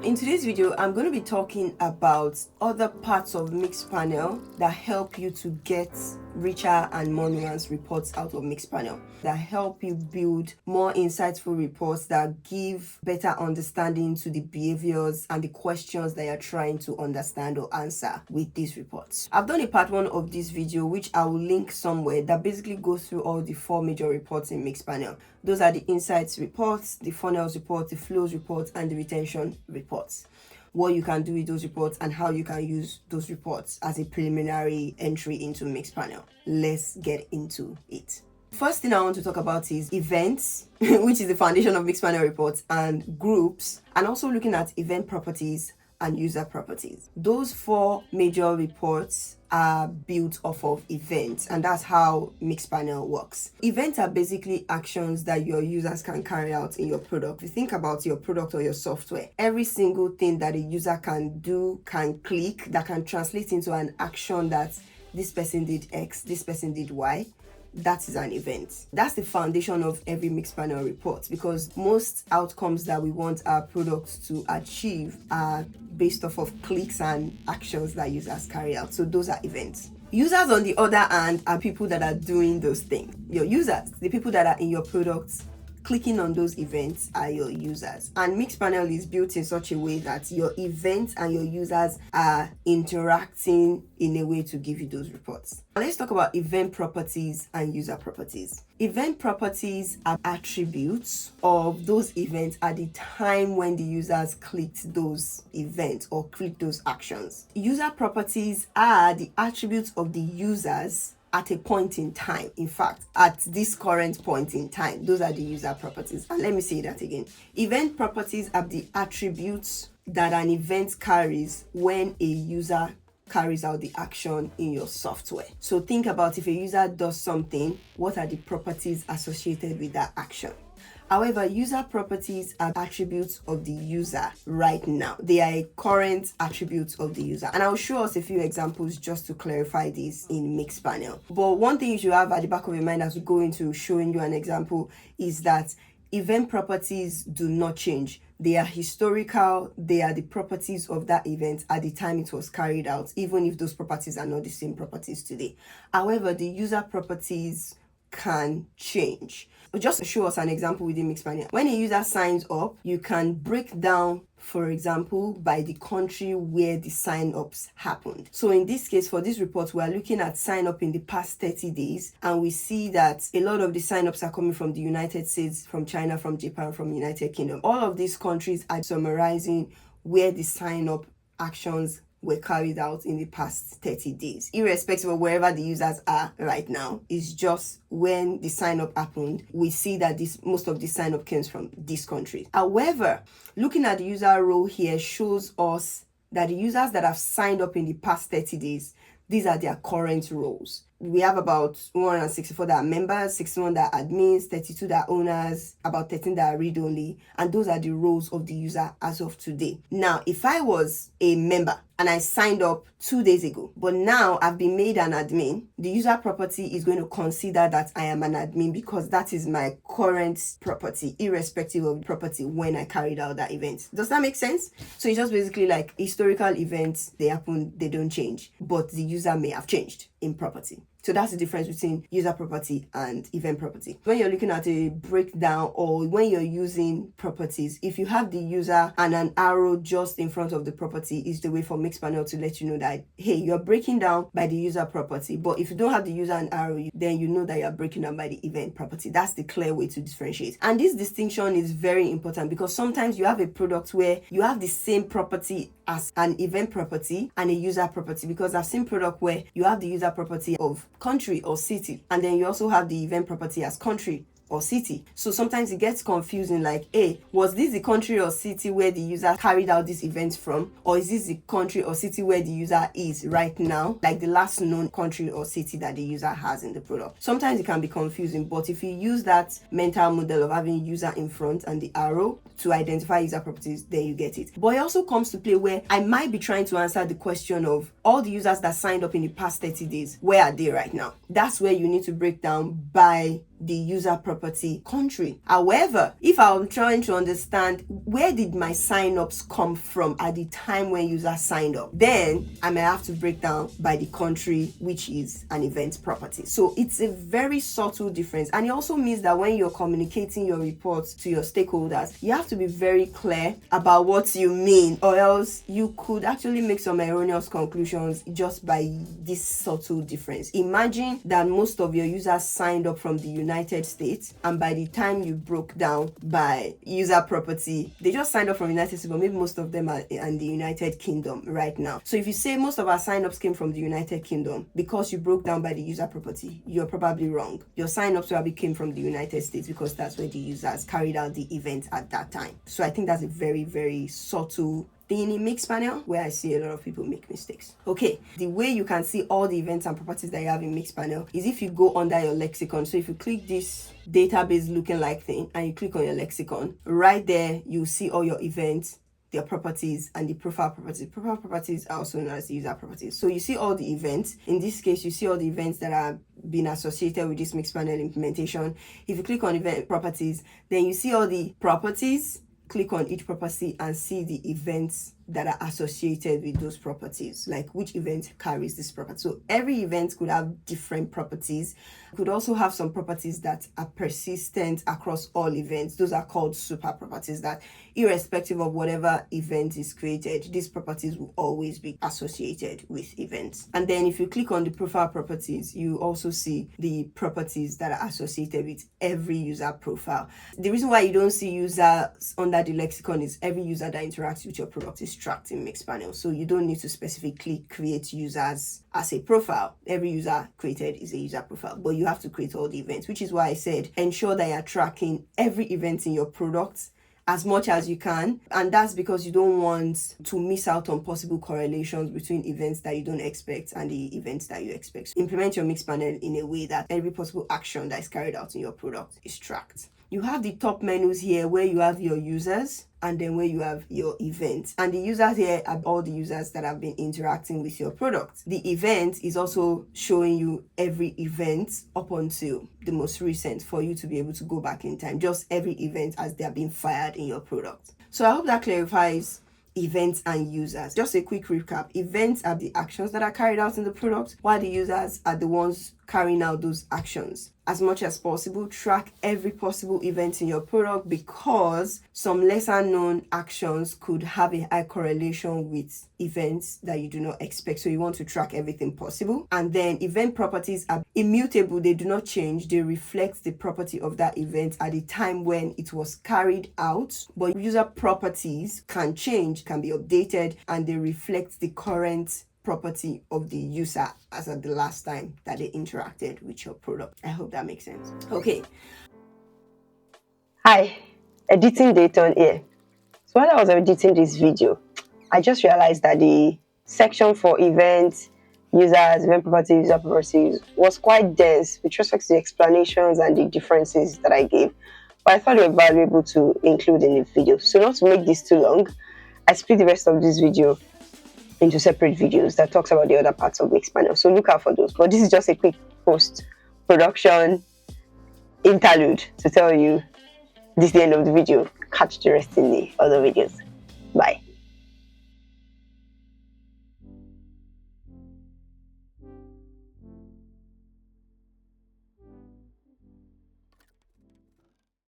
In today's video, I'm going to be talking about other parts of Mixpanel that help you to get richer and more nuanced reports out of Mixpanel, that help you build more insightful reports that give better understanding to the behaviors and the questions that you're trying to understand or answer with these reports. I've done a part 1 of this video, which I will link somewhere, that basically goes through all the 4 major reports in Mixpanel. Those are the insights reports, the funnels report, the flows report, and the retention reports. What you can do with those reports and how you can use those reports as a preliminary entry into Mixpanel. Let's get into it. First thing I want to talk about is events, which is the foundation of Mixpanel reports, and groups, and also looking at event properties and user properties. Those 4 major reports are built off of events, and that's how Mixpanel works. Events are basically actions that your users can carry out in your product. If you think about your product or your software, every single thing that a user can do, can click, that can translate into an action that this person did X, this person did Y, that is an event. That's the foundation of every Mixpanel report, because most outcomes that we want our products to achieve are based off of clicks and actions that users carry out. So those are events. Users, on the other hand, are people that are doing those things. Your users, the people that are in your products, clicking on those events, are your users. And Mixpanel is built in such a way that your events and your users are interacting in a way to give you those reports. Now let's talk about event properties and user properties. Event properties are attributes of those events at the time when the users clicked those events or clicked those actions. User properties are the attributes of the users at a point in time. In fact, at this current point in time, those are the user properties. And let me say that again. Event properties are the attributes that an event carries when a user carries out the action in your software. So think about, if a user does something, what are the properties associated with that action? However, user properties are attributes of the user right now. They are a current attribute of the user. And I'll show us a few examples just to clarify this in Mixpanel. But one thing you should have at the back of your mind as we go into showing you an example is that event properties do not change. They are historical. They are the properties of that event at the time it was carried out, even if those properties are not the same properties today. However, the user properties can change. Just to show us an example within Mixpanel. When a user signs up, you can break down, for example, by the country where the sign-ups happened. So in this case, for this report, we are looking at sign-up in the past 30 days, and we see that a lot of the sign-ups are coming from the United States, from China, from Japan, from the United Kingdom. All of these countries are summarizing where the sign-up actions were carried out in the past 30 days, irrespective of wherever the users are right now. It's just when the sign up happened, we see that most of the sign up comes from this country. However, looking at the user row here shows us that the users that have signed up in the past 30 days, these are their current roles. We have about 164 that are members, 61 that are admins, 32 that are owners, about 13 that are read-only, and those are the roles of the user as of today. Now, if I was a member and I signed up 2 days ago, but now I've been made an admin, the user property is going to consider that I am an admin because that is my current property, irrespective of the property when I carried out that event. Does that make sense? So it's just basically like historical events, they happen, they don't change, but the user may have changed in property. So that's the difference between user property and event property. When you're looking at a breakdown or when you're using properties, if you have the user and an arrow just in front of the property, is the way for Mixpanel to let you know that, hey, you're breaking down by the user property. But if you don't have the user and arrow, then you know that you're breaking down by the event property. That's the clear way to differentiate. And this distinction is very important because sometimes you have a product where you have the same property as an event property and a user property, because I've seen product where you have the user property of country or city, and then you also have the event property as country or city. So sometimes it gets confusing, like, hey, was this the country or city where the user carried out this event from, or is this the country or city where the user is right now, like the last known country or city that the user has in the product? Sometimes it can be confusing, but if you use that mental model of having user in front and the arrow to identify user properties, then you get it. But it also comes to play where I might be trying to answer the question of all the users that signed up in the past 30 days, where are they right now? That's where you need to break down by the user property country. However, if I'm trying to understand where did my signups come from at the time when user signed up, then I may have to break down by the country, which is an event property. So it's a very subtle difference. And it also means that when you're communicating your reports to your stakeholders, you have to be very clear about what you mean, or else you could actually make some erroneous conclusions just by this subtle difference. Imagine that most of your users signed up from the United States, and by the time you broke down by user property, they just signed up from the United States, but maybe most of them are in the United Kingdom right now. So if you say most of our signups came from the United Kingdom, because you broke down by the user property, you're probably wrong. Your signups probably came from the United States because that's where the users carried out the event at that time. So I think that's a very, very subtle thing in Mixpanel where I see a lot of people make mistakes. Okay, the way you can see all the events and properties that you have in Mixpanel is if you go under your lexicon. So if you click this database looking like thing and you click on your lexicon, right there you see all your events, their properties, and the profile properties. Profile properties are also known as the user properties. So you see all the events. In this case, you see all the events that are being associated with this Mixpanel implementation. If you click on event properties, then you see all the properties. Click on each property and see the events that are associated with those properties, like which event carries this property. So every event could have different properties. It could also have some properties that are persistent across all events. Those are called super properties, that irrespective of whatever event is created, these properties will always be associated with events. And then if you click on the profile properties, you also see the properties that are associated with every user profile. The reason why you don't see users under the lexicon is every user that interacts with your product is tracked in Mixpanel. So you don't need to specifically create users as a profile. Every user created is a user profile, but you have to create all the events, which is why I said ensure that you're tracking every event in your product as much as you can. And that's because you don't want to miss out on possible correlations between events that you don't expect and the events that you expect. So implement your Mixpanel in a way that every possible action that is carried out in your product is tracked. You have the top menus here where you have your users and then where you have your events. And the users here are all the users that have been interacting with your product. The event is also showing you every event up until the most recent for you to be able to go back in time. Just every event as they are being fired in your product. So I hope that clarifies events and users. Just a quick recap. Events are the actions that are carried out in the product, while the users are the ones carrying out those actions. As much as possible, track every possible event in your product, because some lesser known actions could have a high correlation with events that you do not expect. So you want to track everything possible. And then event properties are immutable. They do not change. They reflect the property of that event at the time when it was carried out. But user properties can change, can be updated, and they reflect the current property of the user as at the last time that they interacted with your product. I hope that makes sense. Okay. Hi, editing Detan here. So while I was editing this video, I just realized that the section for events, users, event properties, user properties was quite dense with respect to the explanations and the differences that I gave. But I thought they were valuable to include in the video. So not to make this too long, I split the rest of this video into separate videos that talks about the other parts of Mixpanel. So look out for those. But this is just a quick post-production interlude to tell you this is the end of the video. Catch the rest in the other videos. Bye.